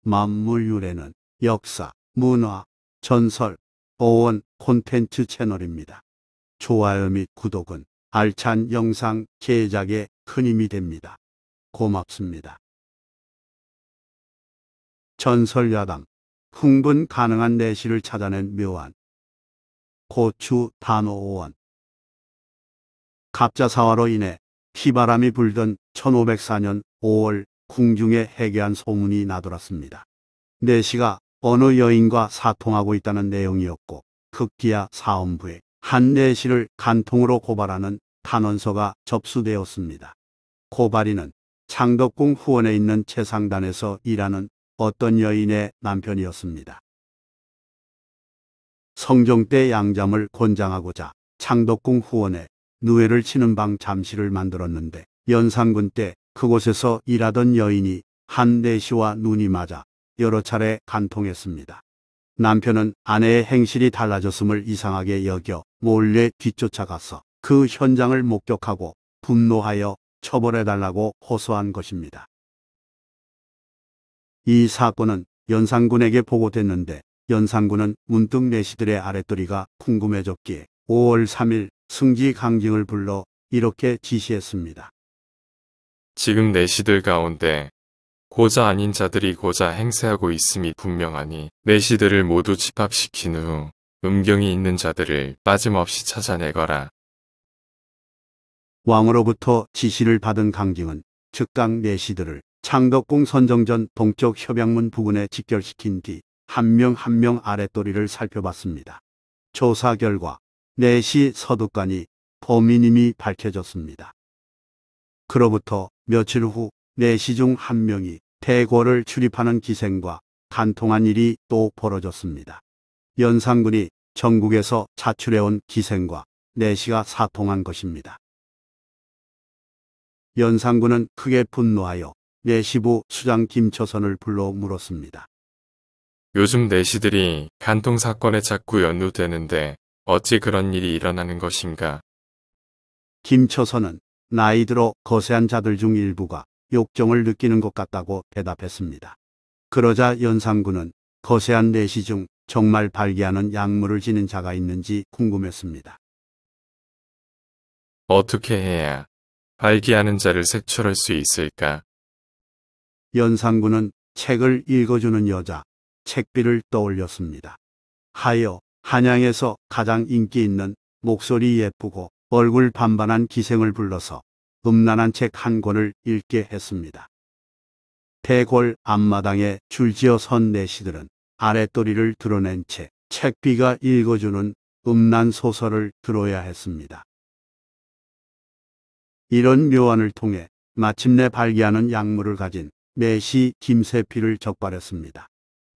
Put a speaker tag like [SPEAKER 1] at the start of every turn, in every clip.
[SPEAKER 1] 만물유래는 역사, 문화, 전설, 어원 콘텐츠 채널입니다. 좋아요 및 구독은 알찬 영상 제작에 큰 힘이 됩니다. 고맙습니다. 전설야당, 흥분 가능한 내시를 찾아낸 묘안. 고추 단오원. 갑자사화로 인해 피바람이 불던 1504년 5월 궁중에 해괴한 소문이 나돌았습니다. 내시가 어느 여인과 사통하고 있다는 내용이었고, 급기야 사헌부에 한 내시를 간통으로 고발하는 탄원서가 접수되었습니다. 고발인은 창덕궁 후원에 있는 채상단에서 일하는 어떤 여인의 남편이었습니다. 성종 때 양잠을 권장하고자 창덕궁 후원에 누에를 치는 방 잠시를 만들었는데, 연산군 때 그곳에서 일하던 여인이 한 내시와 눈이 맞아 여러 차례 간통했습니다. 남편은 아내의 행실이 달라졌음을 이상하게 여겨 몰래 뒤쫓아가서 그 현장을 목격하고 분노하여 처벌해달라고 호소한 것입니다. 이 사건은 연산군에게 보고됐는데, 연산군은 문득 내시들의 아랫도리가 궁금해졌기에 5월 3일 승지 강징을 불러 이렇게 지시했습니다.
[SPEAKER 2] 지금 내시들 가운데 고자 아닌 자들이 고자 행세하고 있음이 분명하니 내시들을 모두 집합시킨 후 음경이 있는 자들을 빠짐없이 찾아내거라.
[SPEAKER 1] 왕으로부터 지시를 받은 강징은 즉각 내시들을 창덕궁 선정전 동쪽 협양문 부근에 직결시킨 뒤 한 명 한 명 아랫도리를 살펴봤습니다. 조사 결과 내시 서두관이 범인임이 밝혀졌습니다. 그로부터 며칠 후 내시 중 한 명이 대궐을 출입하는 기생과 간통한 일이 또 벌어졌습니다. 연산군이 전국에서 자출해온 기생과 내시가 사통한 것입니다. 연산군은 크게 분노하여 내시부 수장 김처선을 불러 물었습니다.
[SPEAKER 2] 요즘 내시들이 간통 사건에 자꾸 연루되는데 어찌 그런 일이 일어나는 것인가?
[SPEAKER 1] 김처선은 나이 들어 거세한 자들 중 일부가 욕정을 느끼는 것 같다고 대답했습니다. 그러자 연산군은 거세한 내시 중 정말 발기하는 약물을 지닌 자가 있는지 궁금했습니다.
[SPEAKER 2] 어떻게 해야 발기하는 자를 색출할 수 있을까?
[SPEAKER 1] 연산군은 책을 읽어주는 여자, 책비를 떠올렸습니다. 하여 한양에서 가장 인기 있는 목소리 예쁘고 얼굴 반반한 기생을 불러서 음란한 책 한 권을 읽게 했습니다. 대궐 앞마당에 줄지어 선 내시들은 아랫도리를 드러낸 채 책비가 읽어주는 음란 소설을 들어야 했습니다. 이런 묘안을 통해 마침내 발기하는 약물을 가진 내시 김세필을 적발했습니다.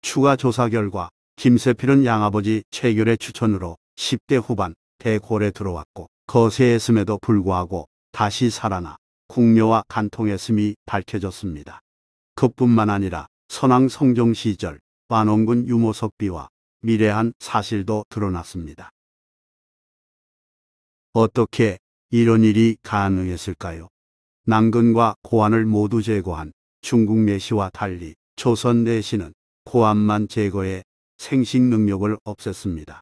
[SPEAKER 1] 추가 조사 결과 김세필은 양아버지 최결의 추천으로 10대 후반 대궐에 들어왔고, 거세했음에도 불구하고 다시 살아나 궁녀와 간통했음이 밝혀졌습니다. 그뿐만 아니라 선왕 성종 시절 완원군 유모석비와 미래한 사실도 드러났습니다. 어떻게 이런 일이 가능했을까요? 남근과 고안을 모두 제거한 중국 내시와 달리 조선 내시는 고안만 제거해 생식 능력을 없앴습니다.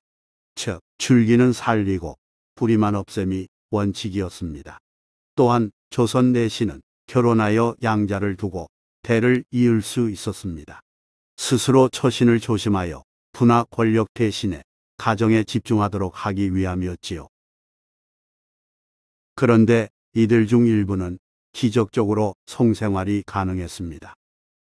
[SPEAKER 1] 즉, 줄기는 살리고 뿌리만 없앰이 원칙이었습니다. 또한 조선 내시는 결혼하여 양자를 두고 대를 이을 수 있었습니다. 스스로 처신을 조심하여 부나 권력 대신에 가정에 집중하도록 하기 위함이었지요. 그런데 이들 중 일부는 기적적으로 성생활이 가능했습니다.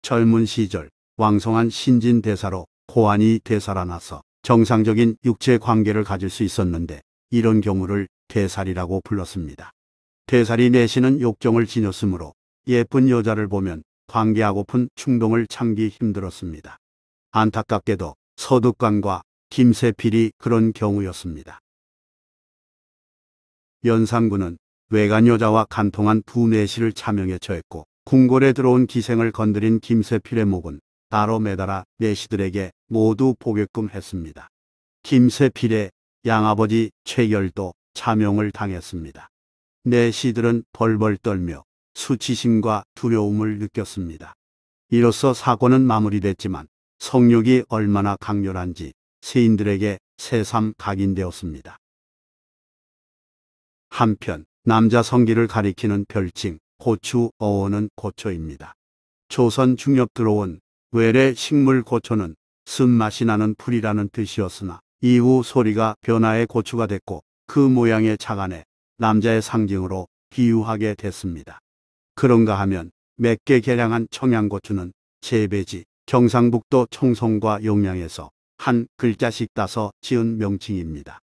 [SPEAKER 1] 젊은 시절 왕성한 신진대사로 고안이 되살아나서 정상적인 육체 관계를 가질 수 있었는데, 이런 경우를 대살이라고 불렀습니다. 대살이 내시는 욕정을 지녔으므로 예쁜 여자를 보면 관계하고픈 충동을 참기 힘들었습니다. 안타깝게도 서두관과 김세필이 그런 경우였습니다. 연산군은 외간 여자와 간통한 두 내시를 차명에 처했고, 궁궐에 들어온 기생을 건드린 김세필의 목은 따로 매달아 내시들에게 모두 보게끔 했습니다. 김세필의 양아버지 최결도 차명을 당했습니다. 내시들은 벌벌 떨며 수치심과 두려움을 느꼈습니다. 이로써 사고는 마무리됐지만 성욕이 얼마나 강렬한지 세인들에게 새삼 각인되었습니다. 한편 남자 성기를 가리키는 별칭 고추 어원은 고초입니다. 조선 중엽 들어온 외래 식물 고초는 쓴맛이 나는 풀이라는 뜻이었으나 이후 소리가 변화의 고추가 됐고 그 모양의 자간에 남자의 상징으로 비유하게 됐습니다. 그런가 하면 맵게 개량한 청양고추는 재배지 경상북도 청송과 영양에서 한 글자씩 따서 지은 명칭입니다.